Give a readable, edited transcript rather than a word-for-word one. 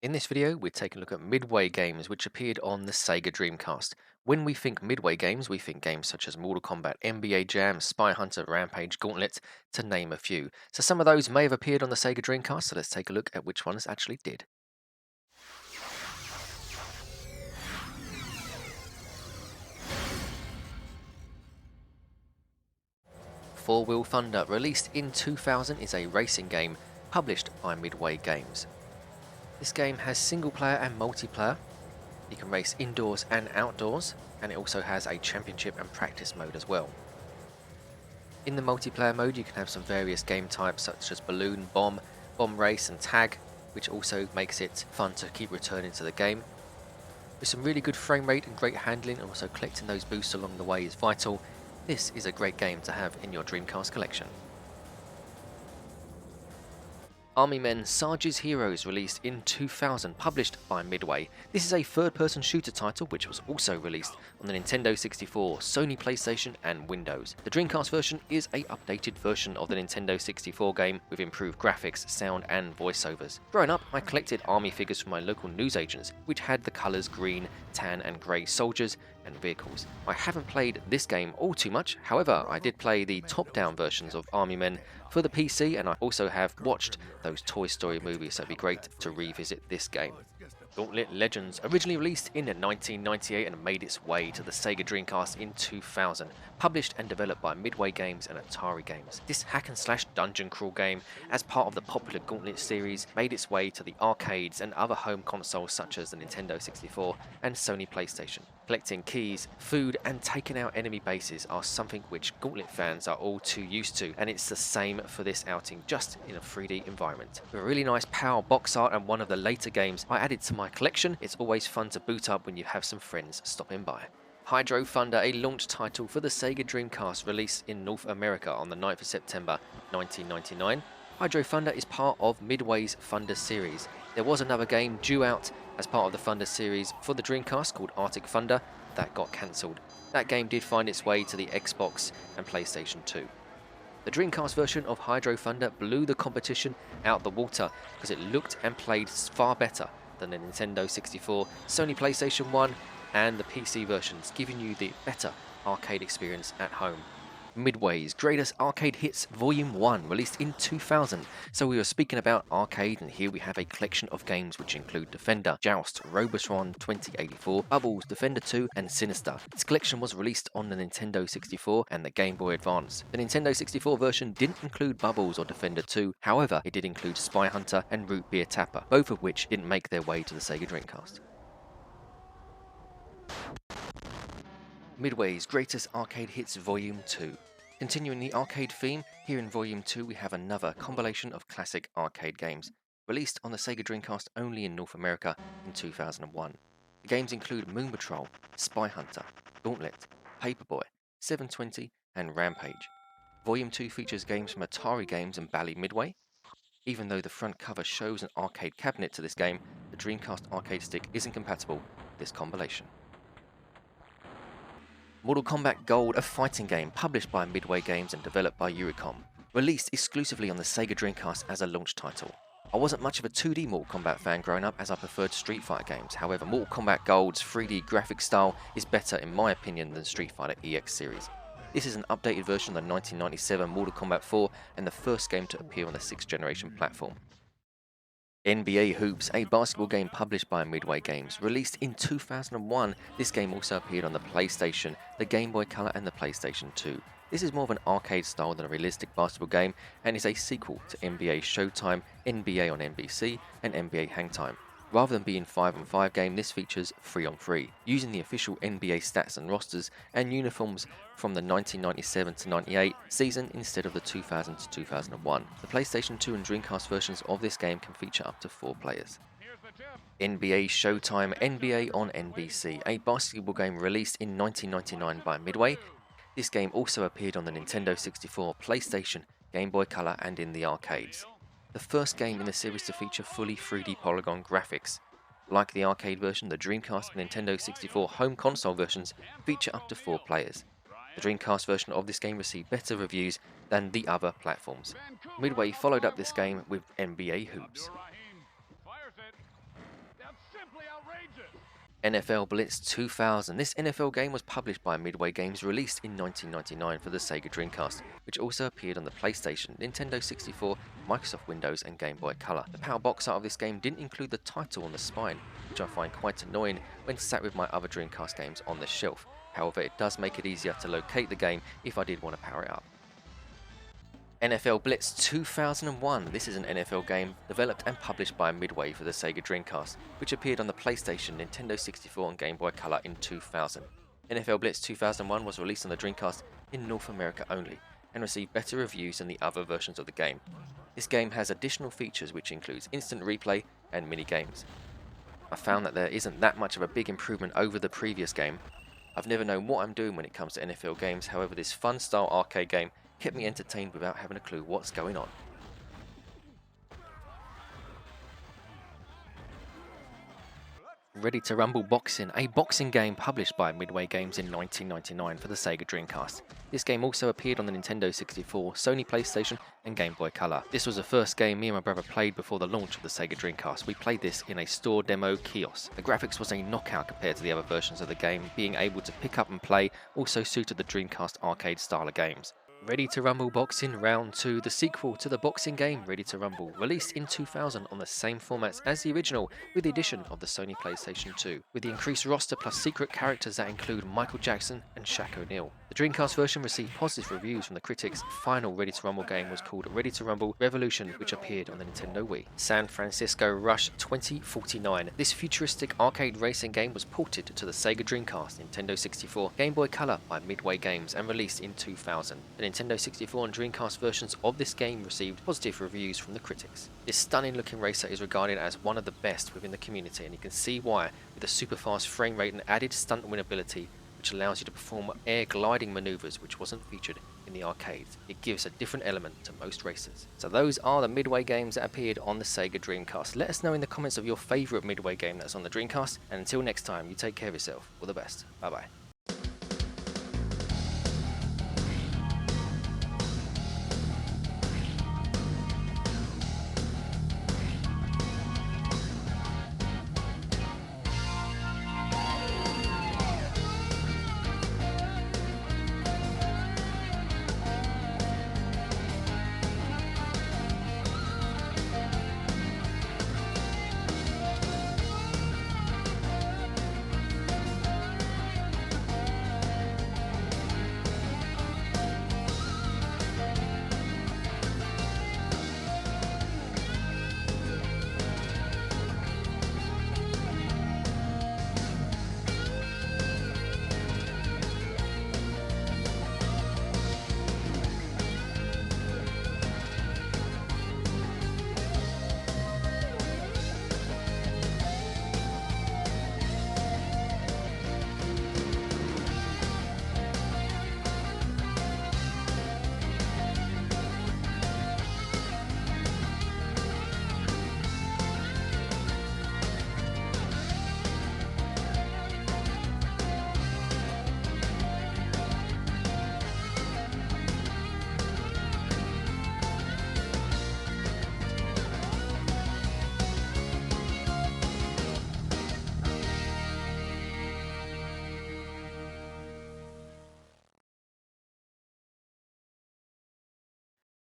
In this video, we're taking a look at Midway Games, which appeared on the Sega Dreamcast. When we think Midway Games, we think games such as Mortal Kombat, NBA Jam, Spy Hunter, Rampage, Gauntlet, to name a few. So some of those may have appeared on the Sega Dreamcast, so let's take a look at which ones actually did. Four Wheel Thunder, released in 2000, is a racing game published by Midway Games. This game has single player and multiplayer. You can race indoors and outdoors, and it also has a championship and practice mode as well. In the multiplayer mode, you can have some various game types such as balloon, bomb, bomb race and tag, which also makes it fun to keep returning to the game. With some really good frame rate and great handling, and also collecting those boosts along the way is vital. This is a great game to have in your Dreamcast collection. Army Men Sarge's Heroes, released in 2000, published by Midway. This is a third-person shooter title which was also released on the Nintendo 64, Sony PlayStation and Windows. The Dreamcast version is a updated version of the Nintendo 64 game with improved graphics, sound and voiceovers. Growing up, I collected army figures from my local newsagents which had the colours green, tan and grey soldiers and vehicles. I haven't played this game all too much, however I did play the top-down versions of Army Men for the PC, and I also have watched those Toy Story movies, so it'd be great to revisit this game. Gauntlet Legends, originally released in 1998 and made its way to the Sega Dreamcast in 2000, published and developed by Midway Games and Atari Games. This hack-and-slash dungeon crawl game, as part of the popular Gauntlet series, made its way to the arcades and other home consoles such as the Nintendo 64 and Sony PlayStation. Collecting keys, food and taking out enemy bases are something which Gauntlet fans are all too used to, and it's the same for this outing, just in a 3D environment. With a really nice PAL box art and one of the later games I added to my collection, it's always fun to boot up when you have some friends stopping by. Hydro Thunder, a launch title for the Sega Dreamcast, released in North America on the 9th of September 1999. Hydro Thunder is part of Midway's Thunder series. There was another game due out as part of the Thunder series for the Dreamcast called Arctic Thunder that got cancelled. That game did find its way to the Xbox and PlayStation 2. The Dreamcast version of Hydro Thunder blew the competition out the water because it looked and played far better than the Nintendo 64, Sony PlayStation 1 and the PC versions, giving you the better arcade experience at home. Midway's Greatest Arcade Hits Volume 1, released in 2000. So we were speaking about arcade, and here we have a collection of games which include Defender, Joust, Robotron 2084, Bubbles, Defender 2 and Sinister. This collection was released on the Nintendo 64 and the Game Boy Advance. The Nintendo 64 version didn't include Bubbles or Defender 2, however it did include Spy Hunter and Root Beer Tapper, both of which didn't make their way to the Sega Dreamcast. Midway's Greatest Arcade Hits Volume 2. Continuing the arcade theme, here in Volume 2 we have another compilation of classic arcade games, released on the Sega Dreamcast only in North America in 2001. The games include Moon Patrol, Spy Hunter, Gauntlet, Paperboy, 720 and Rampage. Volume 2 features games from Atari Games and Bally Midway. Even though the front cover shows an arcade cabinet to this game, the Dreamcast arcade stick isn't compatible with this compilation. Mortal Kombat Gold, a fighting game published by Midway Games and developed by Eurocom, released exclusively on the Sega Dreamcast as a launch title. I wasn't much of a 2D Mortal Kombat fan growing up, as I preferred Street Fighter games. However, Mortal Kombat Gold's 3D graphic style is better in my opinion than Street Fighter EX series. This is an updated version of the 1997 Mortal Kombat 4 and the first game to appear on the 6th generation platform. NBA Hoops, a basketball game published by Midway Games, released in 2001. This game also appeared on the PlayStation, the Game Boy Color and the PlayStation 2. This is more of an arcade style than a realistic basketball game, and is a sequel to NBA Showtime, NBA on NBC and NBA Hangtime. Rather than being 5-on-5 game, this features 3-on-3, using the official NBA stats and rosters and uniforms from the 1997-98 season instead of the 2000-2001. The PlayStation 2 and Dreamcast versions of this game can feature up to 4 players. NBA Showtime, NBA on NBC, a basketball game released in 1999 by Midway. This game also appeared on the Nintendo 64, PlayStation, Game Boy Color and in the arcades. The first game in the series to feature fully 3D polygon graphics. Like the arcade version, the Dreamcast and Nintendo 64 home console versions feature up to 4 players. The Dreamcast version of this game received better reviews than the other platforms. Midway followed up this game with NBA Hoops. NFL Blitz 2000. This NFL game was published by Midway Games, released in 1999 for the Sega Dreamcast, which also appeared on the PlayStation, Nintendo 64, Microsoft Windows and Game Boy Color. The power box art of this game didn't include the title on the spine, which I find quite annoying when sat with my other Dreamcast games on the shelf. However, it does make it easier to locate the game if I did want to power it up. NFL Blitz 2001. This is an NFL game developed and published by Midway for the Sega Dreamcast, which appeared on the PlayStation, Nintendo 64 and Game Boy Color in 2000. NFL Blitz 2001 was released on the Dreamcast in North America only, and received better reviews than the other versions of the game. This game has additional features which includes instant replay and mini-games. I found that there isn't that much of a big improvement over the previous game. I've never known what I'm doing when it comes to NFL games, however this fun style arcade game kept me entertained without having a clue what's going on. Ready to Rumble Boxing, a boxing game published by Midway Games in 1999 for the Sega Dreamcast. This game also appeared on the Nintendo 64, Sony PlayStation and Game Boy Color. This was the first game me and my brother played before the launch of the Sega Dreamcast. We played this in a store demo kiosk. The graphics was a knockout compared to the other versions of the game. Being able to pick up and play also suited the Dreamcast arcade style of games. Ready to Rumble Boxing Round 2, the sequel to the boxing game Ready to Rumble, released in 2000 on the same formats as the original with the addition of the Sony PlayStation 2, with the increased roster plus secret characters that include Michael Jackson and Shaq O'Neal. The Dreamcast version received positive reviews from the critics. The final Ready to Rumble game was called Ready to Rumble Revolution, which appeared on the Nintendo Wii. San Francisco Rush 2049. This futuristic arcade racing game was ported to the Sega Dreamcast, Nintendo 64, Game Boy Color by Midway Games and released in 2000. The Nintendo 64 and Dreamcast versions of this game received positive reviews from the critics. This stunning looking racer is regarded as one of the best within the community, and you can see why, with a super fast frame rate and added stunt win ability, which allows you to perform air gliding maneuvers which wasn't featured in the arcades. It gives a different element to most racers. So those are the Midway games that appeared on the Sega Dreamcast. Let us know in the comments of your favourite Midway game that's on the Dreamcast, and until next time, you take care of yourself. All the best. Bye bye.